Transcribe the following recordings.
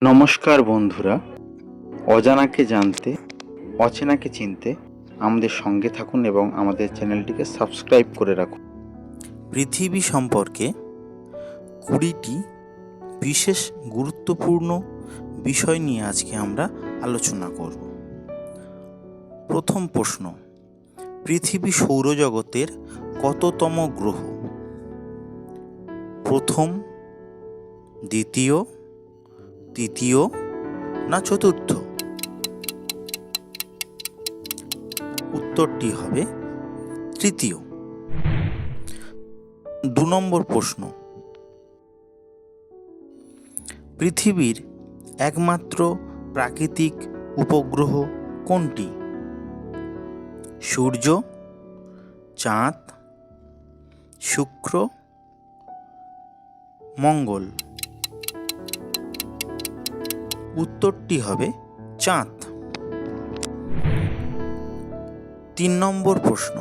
নমস্কার বন্ধুরা, অজানাকে জানতে, অচেনাকে চিনতে আমাদের সঙ্গে থাকুন এবং আমাদের চ্যানেলটিকে সাবস্ক্রাইব করে রাখুন। পৃথিবী সম্পর্কে 20টি বিশেষ গুরুত্বপূর্ণ বিষয় নিয়ে আজকে আমরা আলোচনা করব। প্রথম প্রশ্ন, পৃথিবী সৌরজগতের কততম গ্রহ? প্রথম, দ্বিতীয়, তৃতীয় না চতুর্থ? উত্তরটি হবে তৃতীয়। 2 নম্বর প্রশ্ন, পৃথিবীর একমাত্র প্রাকৃতিক উপগ্রহ কোনটি? সূর্য, চাঁদ, শুক্র, মঙ্গল? উত্তরটি হবে চাঁদ। 3 নম্বর প্রশ্ন,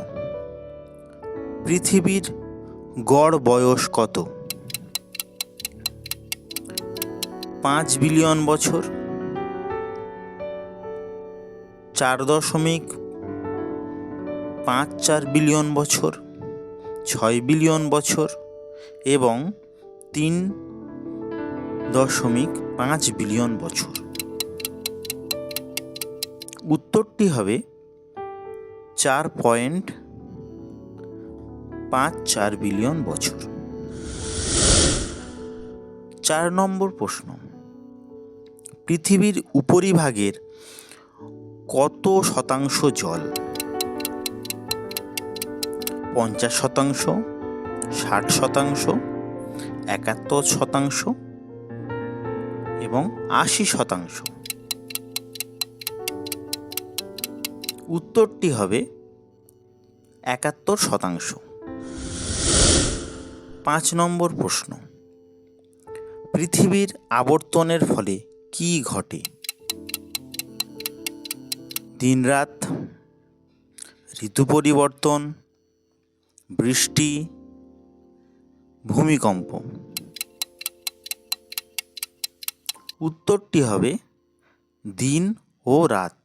পৃথিবীর গড় বয়স কত? 5 বিলিয়ন বছর, 4.54 বিলিয়ন বছর, 6 বিলিয়ন বছর এবং 3.5 বিলিয়ন বছর? উত্তরটি হবে 4.54 বিলিয়ন বছর। 4 নম্বর প্রশ্ন, পৃথিবীর উপরিভাগের কত শতাংশ জল? 50%, 60%, 71% এবং 80%? উত্তরটি হবে 71%। 5 নম্বর প্রশ্ন, পৃথিবীর আবর্তনের ফলে কি ঘটে? দিনরাত, ঋতু পরিবর্তন, বৃষ্টি, ভূমিকম্প? উত্তরটি হবে দিন ও রাত।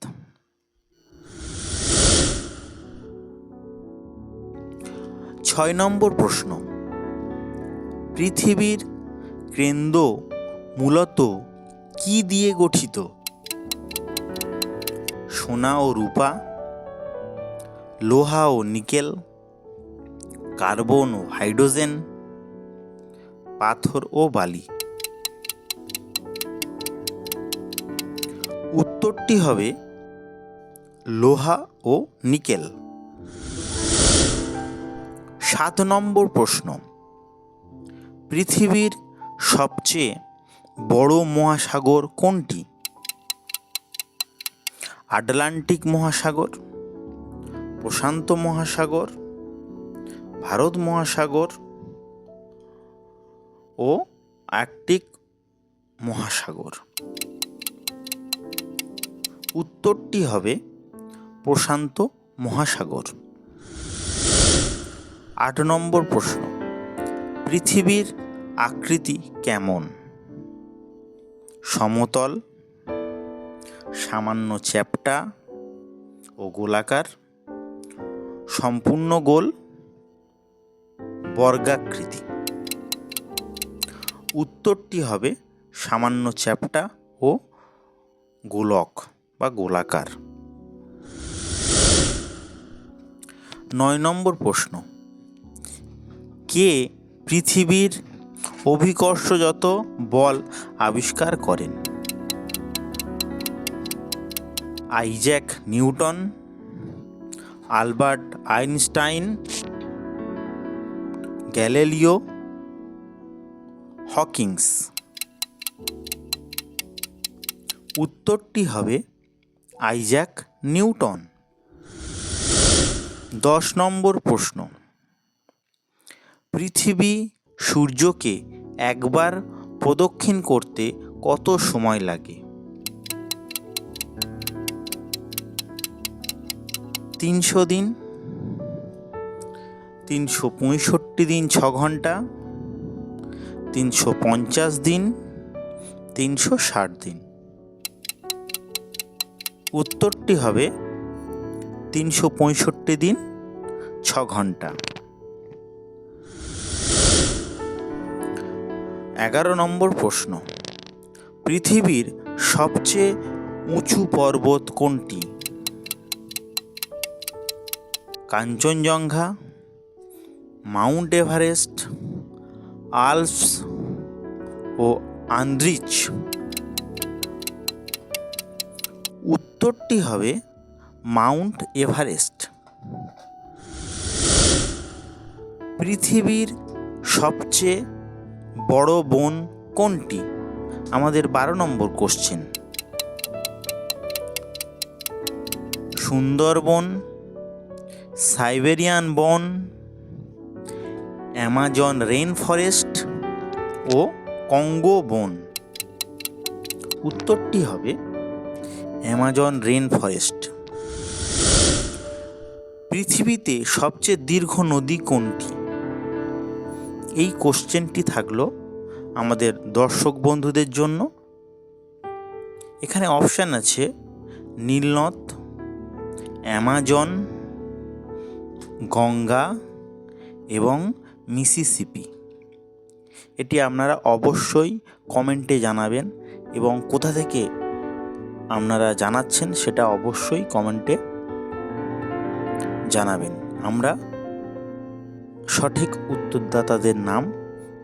6 নম্বর প্রশ্ন, পৃথিবীর কেন্দ্র মূলত কি দিয়ে গঠিত? সোনা ও রূপা, লোহা ও নিকেল, কার্বন ও হাইড্রোজেন, পাথর ও বালি? উত্তরটি হবে লোহা ও নিকেল। 7 নম্বর প্রশ্ন, পৃথিবীর সবচেয়ে বড় মহাসাগর কোনটি? আটলান্টিক মহাসাগর, প্রশান্ত মহাসাগর, ভারত মহাসাগর ও আর্কটিক মহাসাগর? উত্তরটি হবে প্রশান্ত মহাসাগর। 8 নম্বর প্রশ্ন, পৃথিবীর আকৃতি কেমন? সমতল, সামান্য চ্যাপ্টা ও গোলাকার, সম্পূর্ণ গোল, বর্গাকৃতি? উত্তরটি হবে সামান্য চ্যাপ্টা ও গোলক বা গোলাকার। 9 নম্বর প্রশ্ন, কে পৃথিবীর অভিকর্ষজত বল আবিষ্কার করেন? Isaac Newton, Albert Einstein, Galileo, Hawkins? উত্তরটি হবে আইজ্যাক নিউটন। 10 নম্বর প্রশ্ন, পৃথিবী সূর্যকে একবার প্রদক্ষিণ করতে কত সময় লাগে? 300 দিন, 365 দিন 6 ঘন্টা, 350 দিন, 360 দিন। উত্তরটি হবে 365 দিন 6 ঘন্টা। 11 নম্বর প্রশ্ন, পৃথিবীর সবচেয়ে উঁচু পর্বত কোনটি? কাঞ্চনজঙ্ঘা, মাউন্ট এভারেস্ট, আল্পস ও আন্দ্রিজ। উত্তরটি হবে মাউন্ট এভারেস্ট। পৃথিবীর সবচেয়ে বড় বন কোনটি? আমাদের 12 নম্বর কোশ্চেন। সুন্দরবন, সাইবেরিয়ান বন, অ্যামাজন রেইন ফরেস্ট ও কঙ্গো বন। উত্তরটি হবে অ্যামাজন রেইন ফরেস্ট। পৃথিবীতে সবচেয়ে দীর্ঘ নদী কোনটি? এই কোশ্চেনটি থাকলো আমাদের দর্শক বন্ধুদের জন্য। এখানে অপশান আছে নীলনদ, অ্যামাজন, গঙ্গা এবং মিসিসিপি। এটি আপনারা অবশ্যই কমেন্টে জানাবেন এবং কোথা থেকে আপনারা জানাচ্ছেন সেটা অবশ্যই কমেন্টে জানাবেন। আমরা সঠিক উত্তরদাতাদের নাম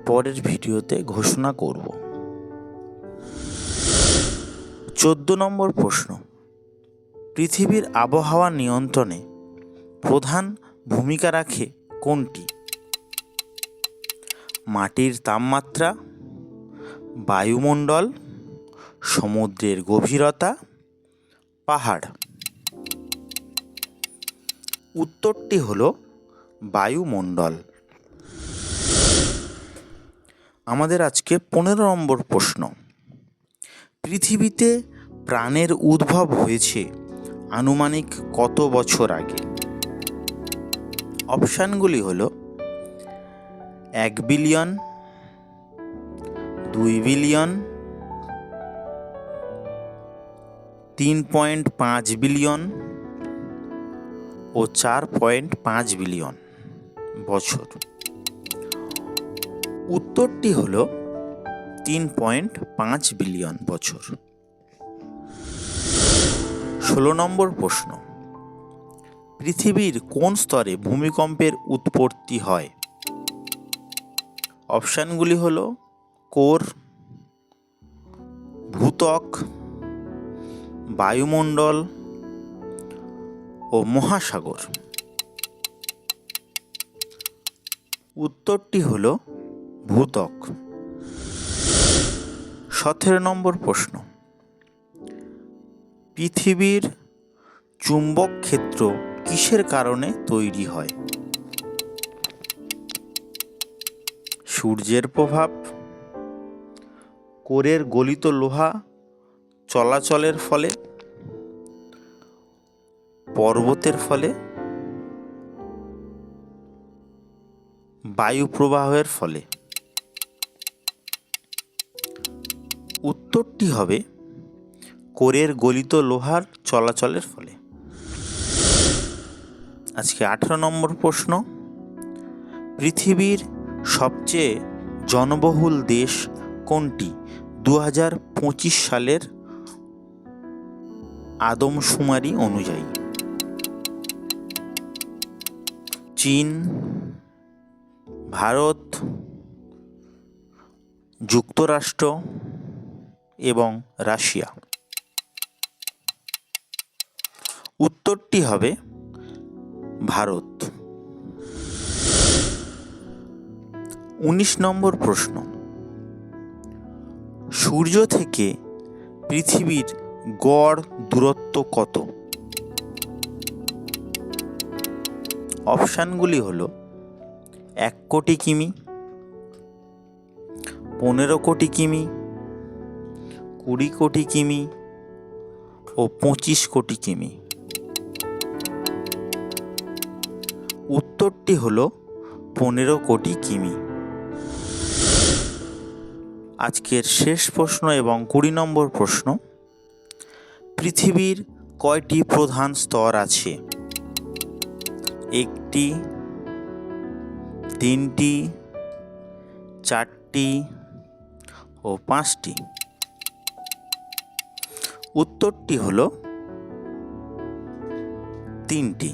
পরের ভিডিওতে ঘোষণা করব। 14 নম্বর প্রশ্ন, পৃথিবীর আবহাওয়া নিয়ন্ত্রণে প্রধান ভূমিকা রাখে কোনটি? মাটির তাপমাত্রা, বায়ুমণ্ডল, সমুদ্রের গভীরতা, পাহাড়। উত্তরটি হলো বায়ুমণ্ডল। আমাদের আজকে 15 নম্বর প্রশ্ন, পৃথিবীতে প্রাণের উদ্ভব হয়েছে আনুমানিক কত বছর আগে? অপশানগুলি হলো 1 বিলিয়ন, 2 বিলিয়ন, 3.5 বিলিয়ন ও 4.5 বিলিয়ন বছর। উত্তরটি হলো 3.5 বিলিয়ন বছর। 16 নম্বর প্রশ্ন, পৃথিবীর কোন স্তরে ভূমিকম্পের উৎপত্তি হয়? অপশানগুলি হলো কোর, ভূত্বক, বায়ুমণ্ডল ও মহাসাগর। উত্তরটি হলো ভূত্বক। 17 নম্বর প্রশ্ন, পৃথিবীর চুম্বক ক্ষেত্র কিসের কারণে তৈরি হয়? সূর্যের প্রভাব, কোরের গলিত লোহা চলাচলের ফলে, পর্বতের ফলে, বায়ু প্রবাহের ফলে। উত্তরটি হবে কোরের গলিত লোহার চলাচলের ফলে। আজকে 18 নম্বর প্রশ্ন, পৃথিবীর সবচেয়ে জনবহুল দেশ কোনটি 2025 সালের আদমশুমারি অনুযায়ী? চীন, ভারত, যুক্তরাষ্ট্র এবং রাশিয়া। উত্তরটি হবে ভারত। 19 নম্বর প্রশ্ন, সূর্য থেকে পৃথিবীর গড় দূরত্ব কত? অপশানগুলি হলো 1 কোটি কিমি, 15 কোটি কিমি, 20 কোটি কিমি ও 25 কোটি কিমি। উত্তরটি হলো 15 কোটি কিমি। আজকের শেষ প্রশ্ন এবং 20 নম্বর প্রশ্ন, পৃথিবীর কয়টি প্রধান স্তর আছে? 1টি, 3টি, 4টি ও 5টি। উত্তরটি হলো 3টি।